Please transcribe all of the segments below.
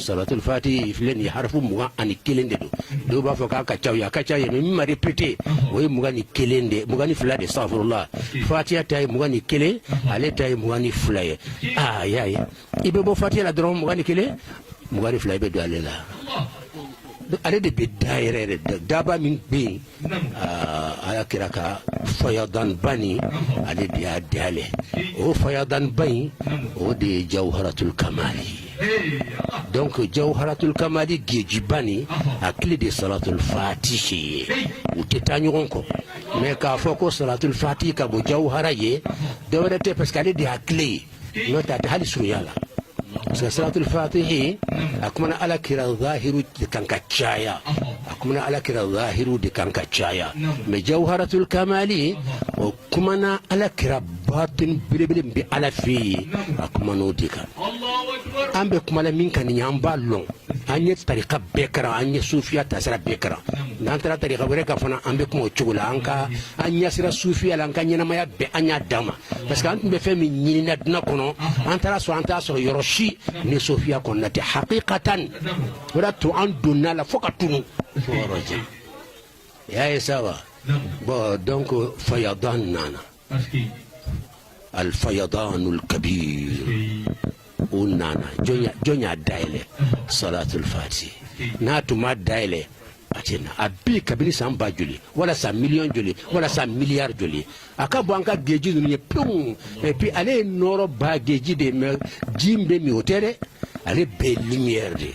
salatul fati fileni harfu muga ani kelende do ba fo ka kacha ya mi ma répéter o muga ni kelende muga ni fula de astaghfirullah fatiha tay muga ni kele ale tay muga ni fula ya ibe bo fatiha la dron muga ni kele muga ni fula be do ale la ale de be daire daba min be ala kiraka fayadan bani ale dia dale o fayadan bani o de jawharatul kamali. Donc jawharatul kamali gejibani akili de salatul fatihi utetanyon ko mais ka foko salatul fatihi ka bo jawhara ye dawrete parce qu'elle de akili nota ta hali suyala salatul fatihi akumana ala kira zahiru de kankachaya akumana ala kira zahiru de kankachaya mais jawharatul kamali kumana ala kira batin bilbil bi ala fi akumano dika ambe kumala min kan nyamba long anye tariqa bekra anye sufiya tasara bekra nan tara tariqa wore ka fana ambe kuma chugula anka anya sira sufiya lanka nyina maya be anya dama parce que antu be fe min nyina dina kono antara so yoroshi ni sufiya konnati haqiqatan wala tu anduna la fokatunu foroje ya sawa bon donc fayadan nana al fayadanul kabir unana jonya daile salatul fati na tuma daile atina abi kabili samba joli wala sa million joli wala sa milliard joli akabo anka geji ni plum et puis aller noro ba geji de me jimbe mi hotere aller be lumière de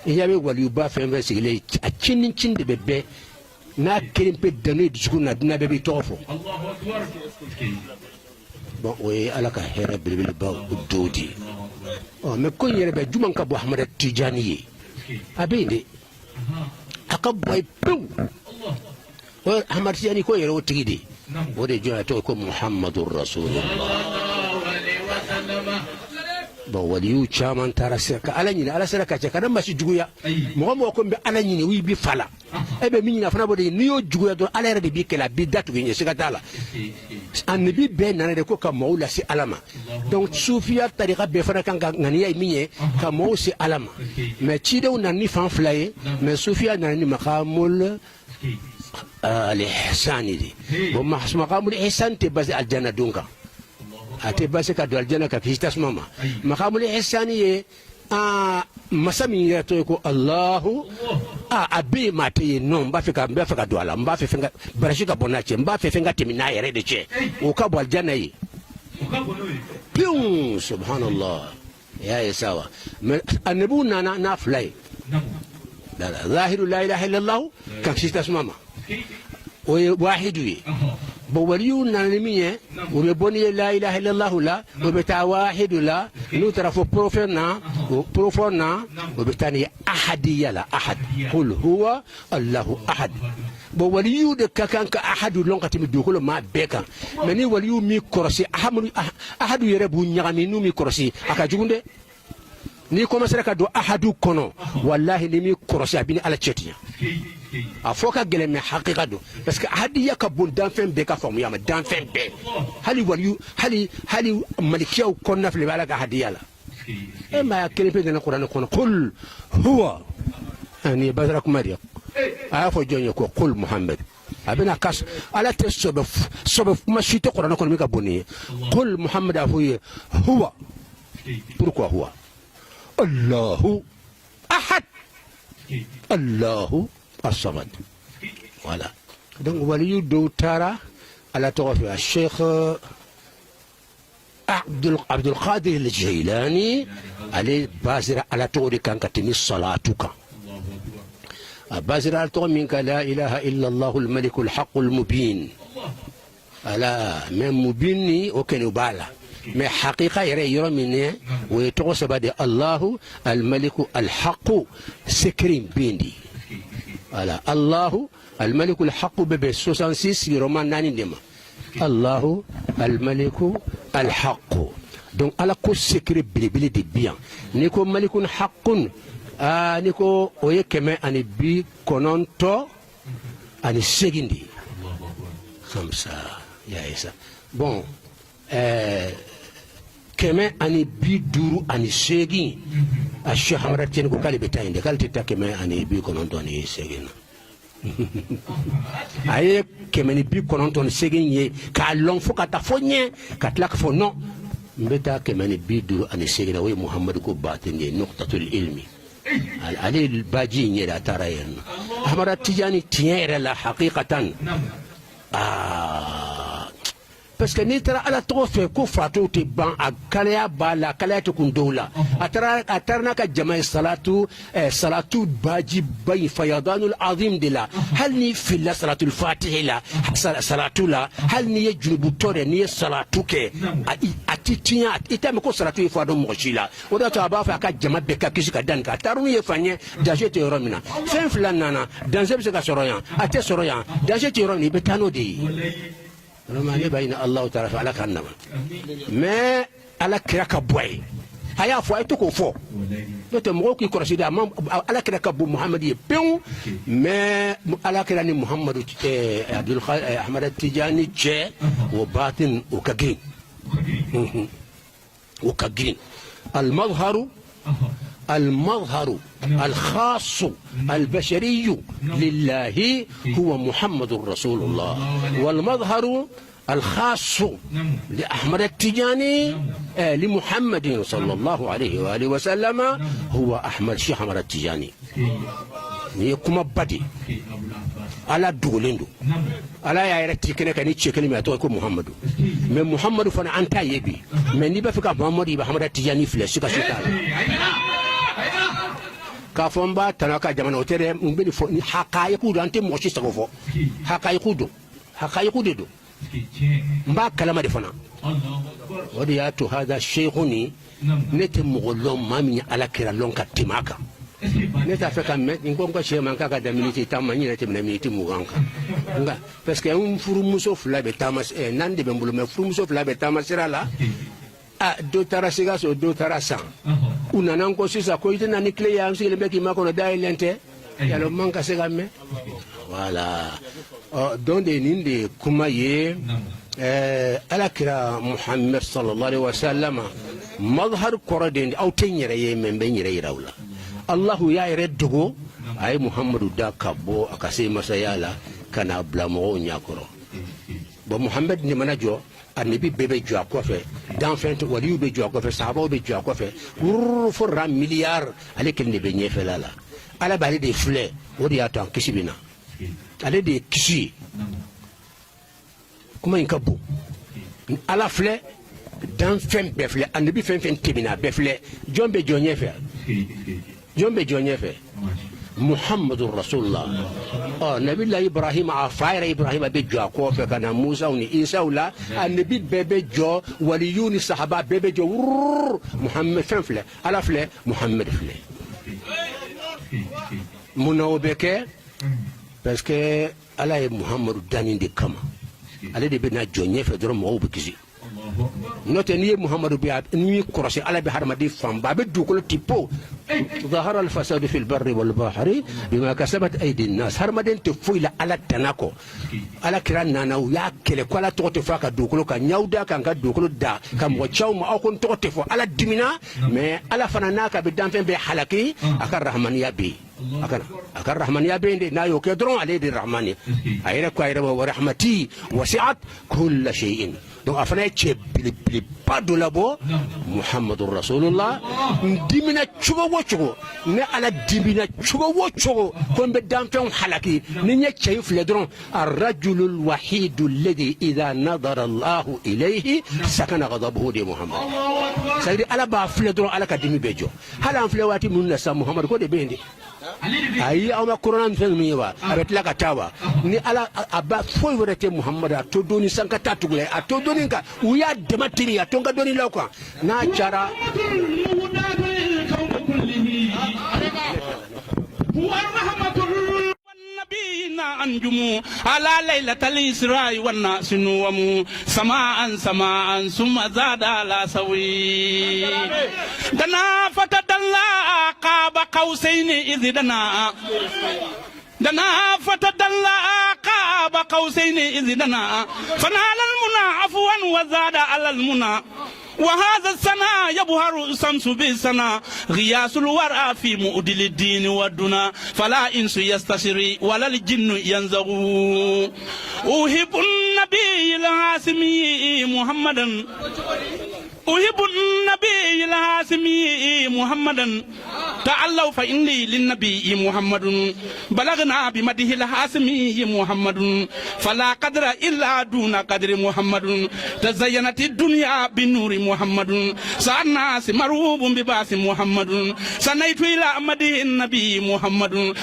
il y avait wali ba fait investigler a chin de bébé na kelimpe danu djukuna dina bébé tofo Allahu akbar. Bon oui alaka hera bilbil ba dodi mais ko yere be juman ka bo ahmad tijani abinde akaboy pew o ahmad tijani ko yere o tigidi o de jona to ko muhammadur rasulullah bon waliyu chaman tarasaka alanyini ala saraka cha kana mashi juguya mo ko be alanyini wi bi fala ebe minina fana bode niyo juguya do ala rede bi kala bi datu bi nyesika dala annabi be nanade ko ka maula si alama donc sufiya tariqa be fana kan ngani minye ka maula si alama mais chide unani fan flaye mais sufiya nanani maqamul al-ihsani di bo maqamul ihsan te basi aljanna dunka ate basi ka do aljanna ka pistas mama maqamul ihsani ye masami ya to ko Allahu abi mate non mba fika do ala mba fika barashika bonache mba fika timina yere de che o ka bo aljanna yi pium subhanallah ya sawa annabu na fly la zahiru la ilaha illa allah ka pistas mama o wahidu yi bo waliyu nanimiye o be boni la ilaha illallah la o be tawahidu la nu tarafo profena o profona o be tani ahadiya la ahad qul huwa allahu ahad bo waliyu de kakanka ahadu lonkati mi dokolo ma beka meni waliyu mi korsi ahadu yere bu nyagami nu mi korsi aka jugunde ni commencer ka do ahadu kono wallahi ni mi korsi abini ala chetiya afoka gele me haqiqa do parce que hadiya ka bon dan fen be ka famu yama dan fen be hali waliyu hali malikiya ko nafle bala ka hadiya la e ma kele pe de qur'an ko qul huwa ani badarakum mariya afo jonyo ko qul muhammad abina kas ala te sobe ma shite qur'an ko mi ka boni qul muhammad afu huwa pourquoi huwa allahu ahad allahu الصمد voilà donc waliyu do tara ala tofi الشيخ عبد القادر الجيلاني عليه بازر على توري كان كتني صلاتك بازر على توري منك لا اله الا الله الملك الحق المبين الا من مبيني وكن بالا mais haqiqa yere yoro minne we to sabade allah الملك الحق سكرين بيندي voilà الله الملك الحق بب 66 roman nani dema الله الملك الحق donc ala ko secret bilibili de bien niko malikun haqqun niko oye keme ani bi kononto ani segindi comme ça ya isa bon keme ani bi duru ani segin الشيخ حمرة تيجي قال بتاعي ده قال تتكلم عن بيكون أنتوني سجن أيه كمان بيكون أنتوني سجن كالون فوق تفوني كتلاك فونو بتا كمان بيدو أن سجن وي محمد كوباتني نقطة العلم علي الباجي نيرا تراين حمرة تيجاني تيير لا حقيقة parce que ni tara ala to fe ko fatu ti ban akala bala kala to kundola atarna ka jama salatu salatu baji bay fayadan alazim dila hal ni fi salatu alfatih la salatu la hal ni yajrubu tore ni salatu ke atitinya itam ko salatu fa do mochila oda to aba fa ka jama be ka kisi dan ka taru ye fanye daje te romina fen flanana dan zebse ka soroyan ate soroyan daje te romini betano di رماني بين الله تعالى على كنما ما على كراك بوي هيا فوي تكو فو نتموكي كرسيدا على كراك ابو محمد يبيو ما على كراني محمد عبد الخالق احمد التجاني جاء وباطن وكجين وكجين المظهر الخاص البشري لله هو محمد رسول الله والمظهر الخاص لأحمد التجاني لمحمد صلى الله عليه وآله وسلم هو أحمد شيخ أحمد التجاني يكما بدي على دولندو على يارتي كنا كني تشكل ما توكو محمد من محمد فانا أنت يبي من نبى فيك محمد يبى أحمد التجاني فلاش كشكال كافون تناكا جمان أوتره مبني فني حقائق دو أنت موشي سقفو حقائق دو مبا كلام دفنا ودياتو هذا شيخني نتم مغلوم ما من على كرالون كتماكا نتافكا نكون شيء من كذا دمينتي تامني نتم دمينتي مغانكا نعم بس كأن فرموسو فلا بتامس ناندي بمبلو فرموسو فلا بتامس رالا do tara siga so do tara san una nan ko sisa ko ite nan clé ya nsi le meki makono dai lente ya lo manka siga me voilà don de ninde kuma ye ala kira muhammad sallallahu alaihi wasallam mazhar qoradin aw tenyere ye men ben yere rawla allah ya reddugo ay muhammadu da kabbo akase masayala kana blamo nyakoro bo muhammad ni manajo النبي بيبي جوا كوفي دان فنت وليو بي جوا كوفي صحابه بي جوا كوفي فر مليار عليك النبي نيفه لا على بالي دي فلي ودي اتان كشبينا على دي كشي كما ينكبو على فلي دان فن بفلي النبي فن تبينا بفلي جون بي جونيفه محمد رسول الله نبي الله إبراهيم عفاير إبراهيم بيجوا كوفة كان موسى ونعيسى ولا النبي بيجوا وليون الصحابة بيجوا محمد فله على فله محمد فله منوبك بس كه على محمد دانين دي كما على دي بنا جونيه فدرم مو بكزي نوتني محمد بياب ني كرسي على بحر مدي فام باب دوكل تيبو ظهر الفساد في البر والبحر بما كسبت ايدي الناس هر مدين تفويل على التناكو على كران ناو ياكل كلا توتي فاكا دوكلو كان نيودا كان دوكلو دا كان وتشاو ما اكون توتي فو على الدمنا مي على فناناكا بدان فين بحلقي اكر الرحمن يابي اكر الرحمن يابي نايو كدرون عليه الرحمن ايرا كايرا ورحمتي وسعت كل شيء donc afana chebili padu labo muhammadur rasulullah dimina chugo wochugo ne ala dimina chugo wochugo kombe damfen halaki ni nya chey fledron ar-rajulul wahid alladhi idha nadara allah ilayhi sakana ghadabuhu di muhammad saydi ala ba fledron ala kadimi bejo hala flewati munna sa muhammad ko de bendi ayi awma qur'an fen miwa abet la katawa ni ala aba foi worete muhammad to doni sanka tatugule to doni ka uya dematini ya tonga doni lokwa na chara نبينا أنجمو على ليلة الإسراء والناس نومو سماء ثم زاد على سوي دنا فتدلى قاب قوسين إذ دنا فتدلى قاب قوسين إذ دنا فنال المنى عفوا وزاد على المنى وهذا السنا يبهر الشمس بالسنا غياس الورى في مؤدل الدين والدنا فلا إنس يستشري ولا الجن ينزغ أحب النبي العاصمي محمدا أحب النبي الهاشمي محمدا تعالوا فإني للنبي محمد بلغنا بمده الهاشمي محمد فلا قدر إلا دون قدر محمد تزينت الدنيا بالنور محمد سألنا مرهوب بباس محمد سنيت إلى مده النبي محمد